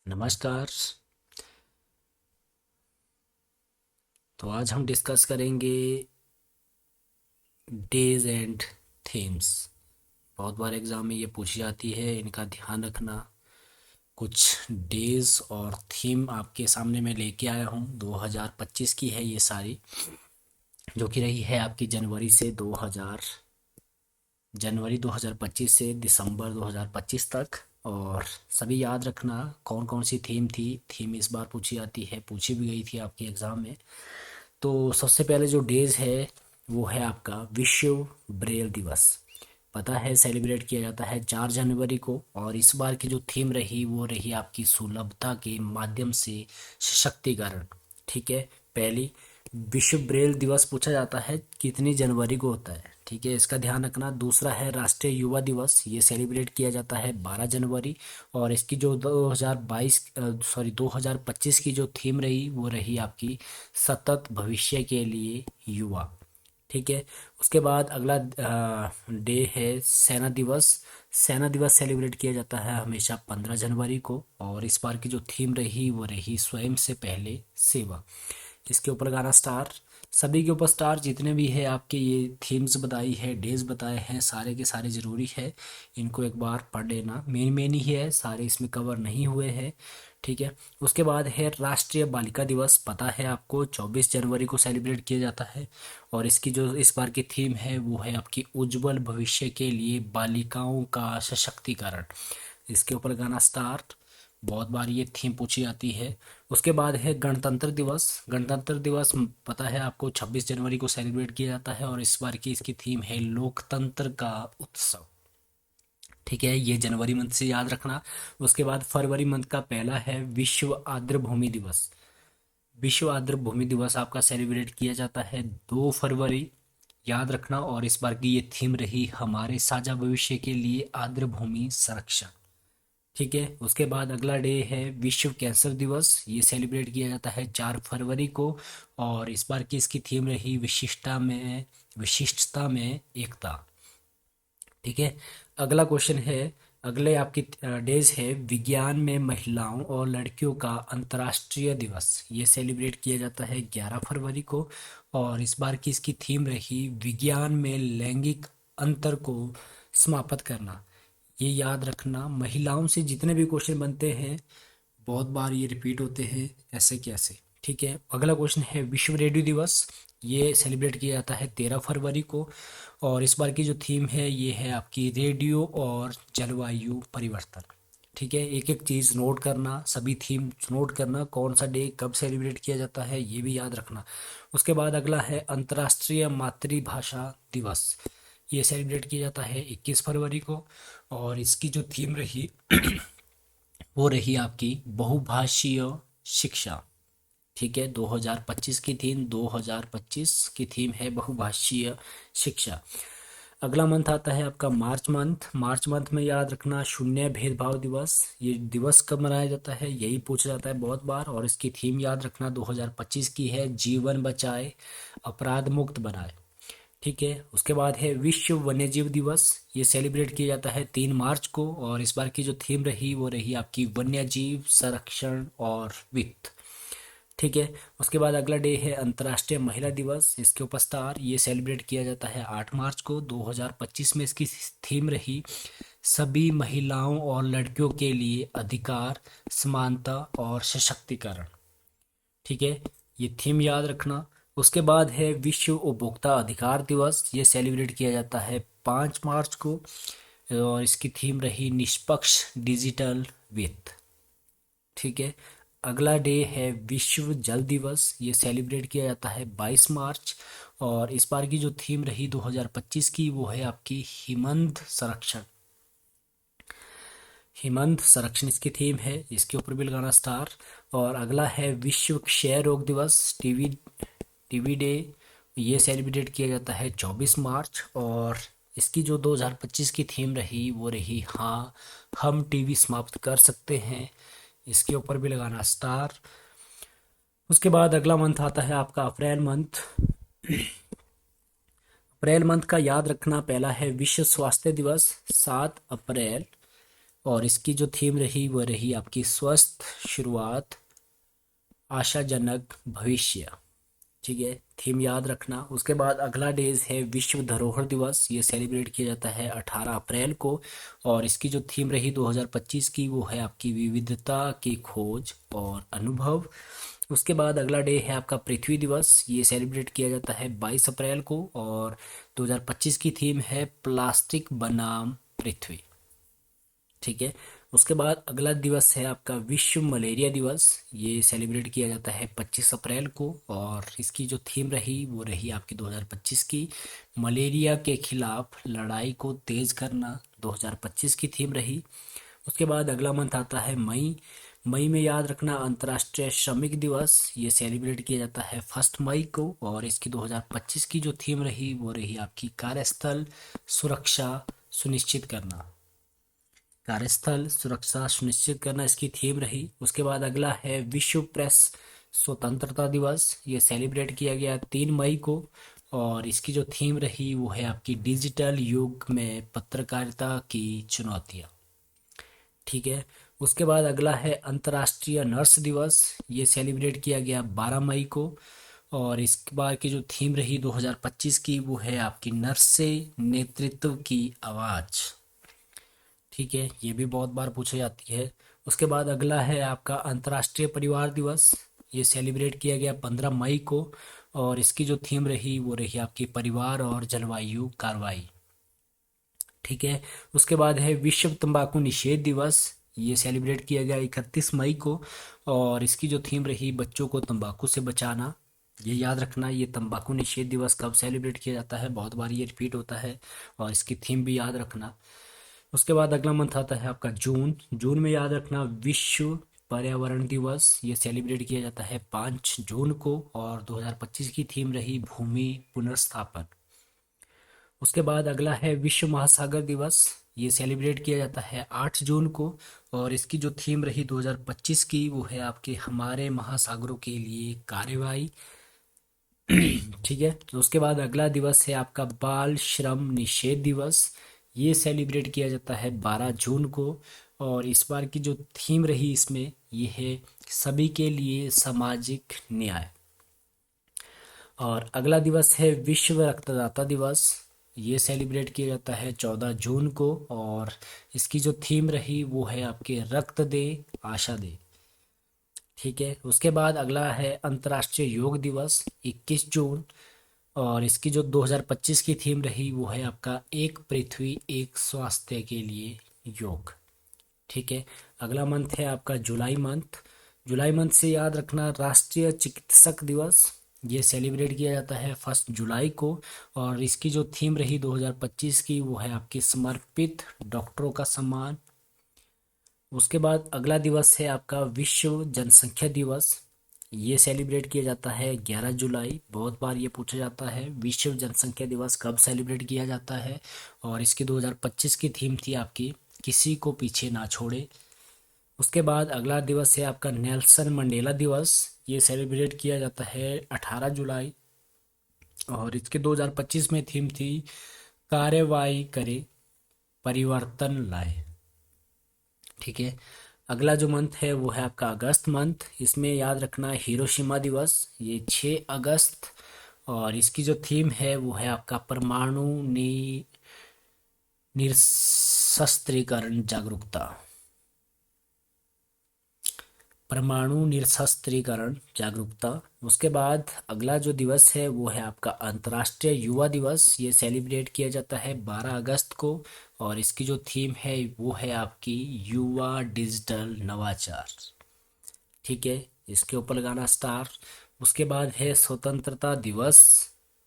नमस्कार। तो आज हम डिस्कस करेंगे डेज एंड थीम्स। बहुत बार एग्ज़ाम में ये पूछी जाती है, इनका ध्यान रखना। कुछ डेज और थीम आपके सामने मैं लेके आया हूँ। 2025 की है ये सारी, जो कि रही है आपकी जनवरी 2025 से दिसंबर 2025 तक। और सभी याद रखना कौन कौन सी थीम थी। थीम इस बार पूछी जाती है, पूछी भी गई थी आपके एग्ज़ाम में। तो सबसे पहले जो डेज है वो है आपका विश्व ब्रेल दिवस। पता है सेलिब्रेट किया जाता है 4 जनवरी को। और इस बार की जो थीम रही वो रही आपकी सुलभता के माध्यम से सशक्तिकरण। ठीक है। पहली, विश्व ब्रेल दिवस पूछा जाता है कितनी जनवरी को होता है। ठीक है, इसका ध्यान रखना। दूसरा है राष्ट्रीय युवा दिवस, ये सेलिब्रेट किया जाता है 12 जनवरी। और इसकी जो 2025 की जो थीम रही वो रही आपकी सतत भविष्य के लिए युवा। ठीक है। उसके बाद अगला डे है सेना दिवस। सेना दिवस सेलिब्रेट किया जाता है हमेशा 15 जनवरी को। और इस बार की जो थीम रही वो रही स्वयं से पहले सेवा। इसके ऊपर गाना स्टार। सभी के ऊपर स्टार जितने भी है आपके, ये थीम्स बताई है, डेज बताए हैं, सारे के सारे ज़रूरी है। इनको एक बार पढ़ लेना, मेन मेन ही है, सारे इसमें कवर नहीं हुए हैं। ठीक है। उसके बाद है राष्ट्रीय बालिका दिवस। पता है आपको 24 जनवरी को सेलिब्रेट किया जाता है। और इसकी जो इस बार की थीम है वो है आपकी उज्जवल भविष्य के लिए बालिकाओं का सशक्तिकरण। इसके ऊपर गाना स्टार्ट। बहुत बार ये थीम पूछी जाती है। उसके बाद है गणतंत्र दिवस। गणतंत्र दिवस पता है आपको 26 जनवरी को सेलिब्रेट किया जाता है। और इस बार की इसकी थीम है लोकतंत्र का उत्सव। ठीक है, ये जनवरी मंथ से याद रखना। उसके बाद फरवरी मंथ का पहला है विश्व आर्द्र भूमि दिवस। विश्व आर्द्र भूमि दिवस आपका सेलिब्रेट किया जाता है 2 फरवरी, याद रखना। और इस बार की ये थीम रही हमारे साझा भविष्य के लिए आर्द्र भूमि संरक्षण। ठीक है। उसके बाद अगला डे है विश्व कैंसर दिवस, ये सेलिब्रेट किया जाता है 4 फरवरी को। और इस बार की इसकी थीम रही विशिष्टता में एकता। ठीक है। अगला क्वेश्चन है, अगले आपकी डेज है विज्ञान में महिलाओं और लड़कियों का अंतर्राष्ट्रीय दिवस, ये सेलिब्रेट किया जाता है 11 फरवरी को। और इस बार की इसकी थीम रही विज्ञान में लैंगिक अंतर को समाप्त करना। ये याद रखना, महिलाओं से जितने भी क्वेश्चन बनते हैं बहुत बार ये रिपीट होते हैं, ऐसे कैसे। ठीक है। अगला क्वेश्चन है विश्व रेडियो दिवस, ये सेलिब्रेट किया जाता है 13 फरवरी को। और इस बार की जो थीम है ये है आपकी रेडियो और जलवायु परिवर्तन। ठीक है, एक एक चीज़ नोट करना, सभी थीम नोट करना, कौन सा डे कब सेलिब्रेट किया जाता है ये भी याद रखना। उसके बाद अगला है अंतर्राष्ट्रीय मातृभाषा दिवस, ये सेलिब्रेट किया जाता है 21 फरवरी को। और इसकी जो थीम रही वो रही आपकी बहुभाषीय शिक्षा। ठीक है, 2025 की थीम, 2025 की थीम है बहुभाषीय शिक्षा। अगला मंथ आता है आपका मार्च मंथ। मार्च मंथ में याद रखना शून्य भेदभाव दिवस, ये दिवस कब मनाया जाता है यही पूछा जाता है बहुत बार। और इसकी थीम याद रखना 2025 की है जीवन बचाए अपराध मुक्त बनाए। ठीक है। उसके बाद है विश्व वन्यजीव दिवस, ये सेलिब्रेट किया जाता है 3 मार्च को। और इस बार की जो थीम रही वो रही आपकी वन्यजीव संरक्षण और वित्त। ठीक है। उसके बाद अगला डे है अंतर्राष्ट्रीय महिला दिवस, इसके उपस्तार, ये सेलिब्रेट किया जाता है 8 मार्च को। 2025 में इसकी थीम रही सभी महिलाओं और लड़कियों के लिए अधिकार, समानता और सशक्तिकरण। ठीक है, ये थीम याद रखना। उसके बाद है विश्व उपभोक्ता अधिकार दिवस, ये सेलिब्रेट किया जाता है 5 मार्च को। और इसकी थीम रही निष्पक्ष डिजिटल वित्त। ठीक है। अगला डे है विश्व जल दिवस, ये सेलिब्रेट किया जाता है 22 मार्च। और इस बार की जो थीम रही 2025 की वो है आपकी हिमंद संरक्षण। हिमंत संरक्षण इसकी थीम है, इसके ऊपर भी लगाना स्टार। और अगला है विश्व क्षय रोग दिवस, टीवी टीवी डे, ये सेलिब्रेट किया जाता है 24 मार्च। और इसकी जो 2025 की थीम रही वो रही हाँ हम टीवी समाप्त कर सकते हैं, इसके ऊपर भी लगाना स्टार। उसके बाद अगला मंथ आता है आपका अप्रैल मंथ। अप्रैल मंथ का याद रखना, पहला है विश्व स्वास्थ्य दिवस 7 अप्रैल और इसकी जो थीम रही वो रही आपकी स्वस्थ शुरुआत, आशाजनक भविष्य। ठीक है, थीम याद रखना। उसके बाद अगला डेज है विश्व धरोहर दिवस। ये सेलिब्रेट किया जाता है 18 अप्रैल को, और इसकी जो थीम रही 2025 की वो है आपकी विविधता की खोज और अनुभव। उसके बाद अगला डे है आपका पृथ्वी दिवस। ये सेलिब्रेट किया जाता है 22 अप्रैल को, और 2025 की थीम है प्लास्टिक बनाम पृथ्वी। ठीक है, उसके बाद अगला दिवस है आपका विश्व मलेरिया दिवस। ये सेलिब्रेट किया जाता है 25 अप्रैल को, और इसकी जो थीम रही वो रही आपकी 2025 की मलेरिया के खिलाफ लड़ाई को तेज करना, 2025 की थीम रही। उसके बाद अगला मंथ आता है मई। मई में याद रखना अंतर्राष्ट्रीय श्रमिक दिवस। ये सेलिब्रेट किया जाता है 1 मई को, और इसकी 2025 की जो थीम रही वो रही आपकी कार्यस्थल सुरक्षा सुनिश्चित करना। कार्यस्थल सुरक्षा सुनिश्चित करना इसकी थीम रही। उसके बाद अगला है विश्व प्रेस स्वतंत्रता दिवस। ये सेलिब्रेट किया गया 3 मई को, और इसकी जो थीम रही वो है आपकी डिजिटल युग में पत्रकारिता की चुनौतियाँ। ठीक है, उसके बाद अगला है अंतर्राष्ट्रीय नर्स दिवस। ये सेलिब्रेट किया गया 12 मई को, और इस बार की जो थीम रही 2025 की वो है आपकी नर्स से नेतृत्व की आवाज़। ठीक है, ये भी बहुत बार पूछी जाती है। उसके बाद अगला है आपका अंतर्राष्ट्रीय परिवार दिवस। ये सेलिब्रेट किया गया 15 मई को, और इसकी जो थीम रही वो रही आपकी परिवार और जलवायु कार्रवाई। ठीक है, उसके बाद है विश्व तंबाकू निषेध दिवस। ये सेलिब्रेट किया गया 31 मई को, और इसकी जो थीम रही बच्चों को तंबाकू से बचाना। ये याद रखना, ये तंबाकू निषेध दिवस कब सेलिब्रेट किया जाता है, बहुत बार ये रिपीट होता है, और इसकी थीम भी याद रखना। उसके बाद अगला मंथ आता है आपका जून। जून में याद रखना विश्व पर्यावरण दिवस। ये सेलिब्रेट किया जाता है 5 जून को, और 2025 की थीम रही भूमि पुनर्स्थापन। उसके बाद अगला है विश्व महासागर दिवस। ये सेलिब्रेट किया जाता है 8 जून को, और इसकी जो थीम रही 2025 की वो है आपके हमारे महासागरों के लिए कार्रवाई। ठीक है, तो उसके बाद अगला दिवस है आपका बाल श्रम निषेध दिवस। ये सेलिब्रेट किया जाता है 12 जून को, और इस बार की जो थीम रही इसमें ये है सभी के लिए सामाजिक न्याय। और अगला दिवस है विश्व रक्तदाता दिवस। ये सेलिब्रेट किया जाता है 14 जून को, और इसकी जो थीम रही वो है आपके रक्त दे आशा दे। ठीक है, उसके बाद अगला है अंतर्राष्ट्रीय योग दिवस 21 जून, और इसकी जो 2025 की थीम रही वो है आपका एक पृथ्वी एक स्वास्थ्य के लिए योग। ठीक है, अगला मंथ है आपका जुलाई मंथ। जुलाई मंथ से याद रखना राष्ट्रीय चिकित्सक दिवस। ये सेलिब्रेट किया जाता है 1 जुलाई को, और इसकी जो थीम रही 2025 की वो है आपकी समर्पित डॉक्टरों का सम्मान। उसके बाद अगला दिवस है आपका विश्व जनसंख्या दिवस। ये सेलिब्रेट किया जाता है 11 जुलाई। बहुत बार ये पूछा जाता है विश्व जनसंख्या दिवस कब सेलिब्रेट किया जाता है, और इसकी 2025 की थीम थी आपकी किसी को पीछे ना छोड़े। उसके बाद अगला दिवस है आपका नेल्सन मंडेला दिवस। ये सेलिब्रेट किया जाता है 18 जुलाई, और इसके 2025 में थीम थी कार्रवाई करे परिवर्तन लाए। ठीक है, अगला जो मंथ है वो है आपका अगस्त मंथ। इसमें याद रखना हिरोशिमा दिवस। ये 6 अगस्त, और इसकी जो थीम है वो है आपका परमाणु निरस्त्रीकरण जागरूकता। परमाणु निरस्त्रीकरण जागरूकता। उसके बाद अगला जो दिवस है वो है आपका अंतर्राष्ट्रीय युवा दिवस। ये सेलिब्रेट किया जाता है 12 अगस्त को, और इसकी जो थीम है वो है आपकी युवा डिजिटल नवाचार। ठीक है, इसके ऊपर लगाना स्टार। उसके बाद है स्वतंत्रता दिवस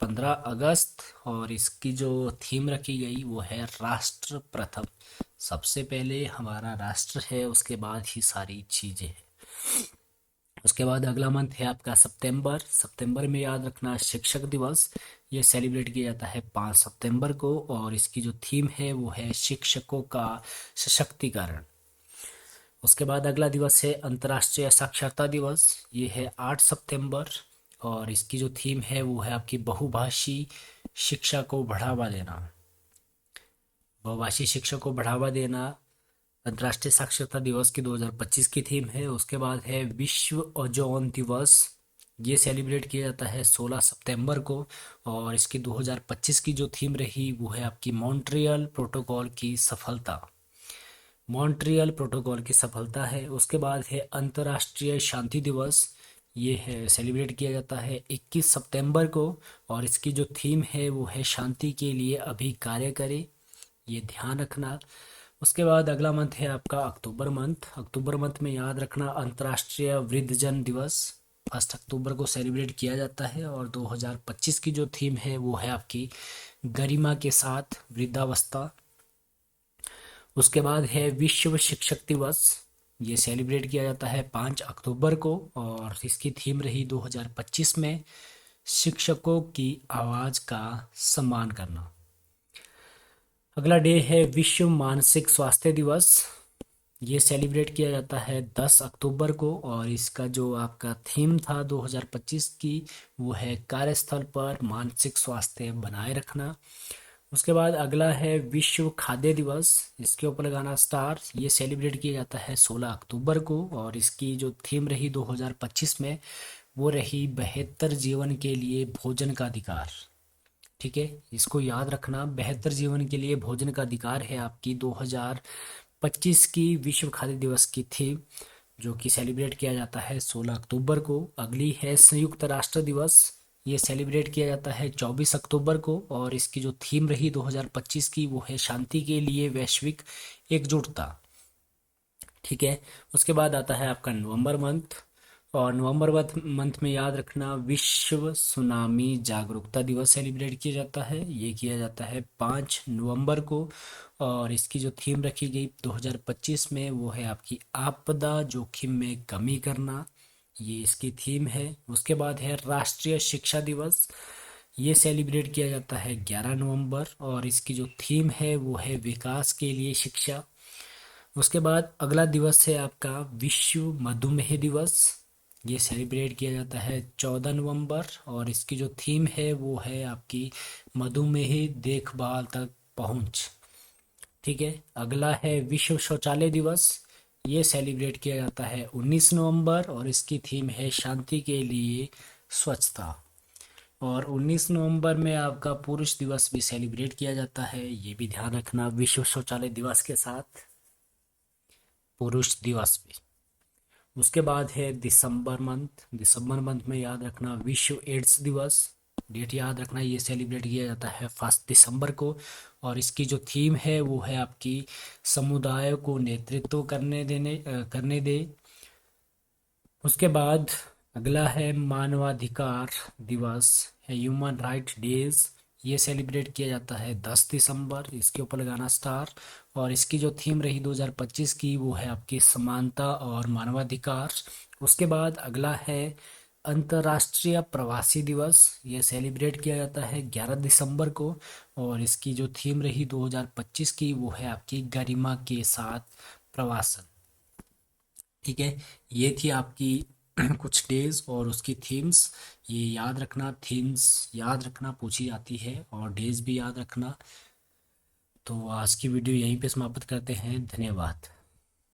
15 अगस्त, और इसकी जो थीम रखी गई वो है राष्ट्र प्रथम। सबसे पहले हमारा राष्ट्र है, उसके बाद ही सारी चीज़ें हैं। उसके बाद अगला मंथ है आपका सितंबर। सितंबर में याद रखना शिक्षक दिवस। ये सेलिब्रेट किया जाता है 5 सितंबर को, और इसकी जो थीम है वो है शिक्षकों का सशक्तिकरण। उसके बाद अगला दिवस है अंतर्राष्ट्रीय साक्षरता दिवस। ये है 8 सितंबर, और इसकी जो थीम है वो है आपकी बहुभाषी शिक्षा को बढ़ावा देना। बहुभाषी शिक्षा को बढ़ावा देना अंतर्राष्ट्रीय साक्षरता दिवस की 2025 की थीम है। उसके बाद है विश्व ओजोन दिवस, ये सेलिब्रेट किया जाता है 16 सितंबर को, और इसकी 2025 की जो थीम रही वो है आपकी मॉन्ट्रियल प्रोटोकॉल की सफलता। मॉन्ट्रियल प्रोटोकॉल की सफलता है। उसके बाद है अंतर्राष्ट्रीय शांति दिवस, ये है सेलिब्रेट किया जाता है 21 सितंबर को, और इसकी जो थीम है वो है शांति के लिए अभी कार्य करें, ये ध्यान रखना। उसके बाद अगला मंथ है आपका अक्टूबर मंथ। अक्टूबर मंथ में याद रखना अंतर्राष्ट्रीय वृद्धजन दिवस 1 अक्टूबर को सेलिब्रेट किया जाता है, और 2025 की जो थीम है वो है आपकी गरिमा के साथ वृद्धावस्था। उसके बाद है विश्व शिक्षक दिवस, ये सेलिब्रेट किया जाता है 5 अक्टूबर को, और इसकी थीम रही 2025 में शिक्षकों की आवाज़ का सम्मान करना। अगला डे है विश्व मानसिक स्वास्थ्य दिवस, ये सेलिब्रेट किया जाता है 10 अक्टूबर को, और इसका जो आपका थीम था 2025 की वो है कार्यस्थल पर मानसिक स्वास्थ्य बनाए रखना। उसके बाद अगला है विश्व खाद्य दिवस, इसके ऊपर लगाना स्टार, ये सेलिब्रेट किया जाता है 16 अक्टूबर को, और इसकी जो थीम रही 2025 में वो रही बेहतर जीवन के लिए भोजन का अधिकार। ठीक है, इसको याद रखना, बेहतर जीवन के लिए भोजन का अधिकार है आपकी 2025 की विश्व खाद्य दिवस की थीम, जो कि सेलिब्रेट किया जाता है 16 अक्टूबर को। अगली है संयुक्त राष्ट्र दिवस, ये सेलिब्रेट किया जाता है 24 अक्टूबर को, और इसकी जो थीम रही 2025 की वो है शांति के लिए वैश्विक एकजुटता। ठीक है, उसके बाद आता है आपका नवंबर मंथ, और नवंबर मंथ में याद रखना विश्व सुनामी जागरूकता दिवस सेलिब्रेट किया जाता है, ये किया जाता है 5 नवंबर को, और इसकी जो थीम रखी गई 2025 में वो है आपकी आपदा जोखिम में कमी करना, ये इसकी थीम है। उसके बाद है राष्ट्रीय शिक्षा दिवस, ये सेलिब्रेट किया जाता है 11 नवंबर, और इसकी जो थीम है वो है विकास के लिए शिक्षा। उसके बाद अगला दिवस है आपका विश्व मधुमेह दिवस, ये सेलिब्रेट किया जाता है 14 नवंबर, और इसकी जो थीम है वो है आपकी मधुमेह देखभाल तक पहुंच। ठीक है, अगला है विश्व शौचालय दिवस, ये सेलिब्रेट किया जाता है 19 नवंबर, और इसकी थीम है शांति के लिए स्वच्छता। और 19 नवंबर में आपका पुरुष दिवस भी सेलिब्रेट किया जाता है, ये भी ध्यान रखना विश्व शौचालय दिवस के साथ पुरुष दिवस भी। उसके बाद है दिसंबर मंथ। दिसंबर मंथ में याद रखना विश्व एड्स दिवस, डेट याद रखना, ये सेलिब्रेट किया जाता है 1 दिसंबर को, और इसकी जो थीम है वो है आपकी समुदाय को नेतृत्व करने दे। उसके बाद अगला है मानवाधिकार दिवस है ह्यूमन राइट डेज, ये सेलिब्रेट किया जाता है 10 दिसंबर, इसके ऊपर लगाना स्टार, और इसकी जो थीम रही 2025 की वो है आपकी समानता और मानवाधिकार। उसके बाद अगला है अंतर्राष्ट्रीय प्रवासी दिवस, ये सेलिब्रेट किया जाता है 11 दिसंबर को, और इसकी जो थीम रही 2025 की वो है आपकी गरिमा के साथ प्रवासन। ठीक है, ये थी आपकी कुछ डेज और उसकी थीम्स, ये याद रखना, थीम्स याद रखना पूछी जाती है, और डेज भी याद रखना। तो आज की वीडियो यहीं पे समाप्त करते हैं, धन्यवाद।